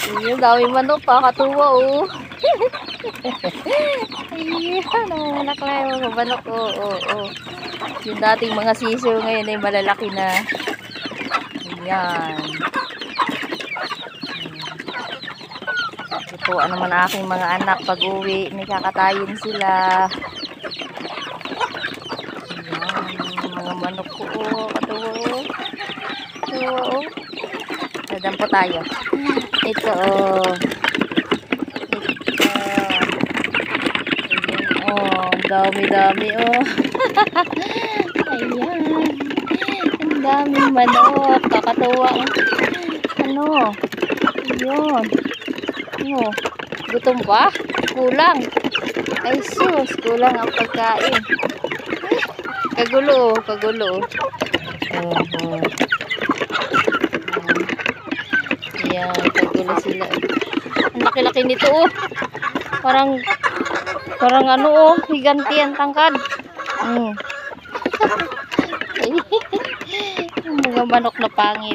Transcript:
Ayun, daming manok pa, katuwa oh. Ayan, nanganak na yung mga manok. Yung dating mga sisiw ngayon ay malalaki na. Ayan. Ito naman aking mga anak pag uwi, may kakatayin sila. Ayan, mga manok ko. Katuwa oh. Katuwa oh. Dadampo tayo. Ito oh. Dami-dami oh. Ayan. Ang daming manok. Kakatuwa. Ano? Ayun. Ano? Gutom ba? Kulang. Ay sus. Kulang ang pagkain. Kagulo. Kagulo. Ayan. Kagulo sila. Ang laki-laki nito oh. Parang ano oh, higanti ang tangkad. Mga manok na pangit.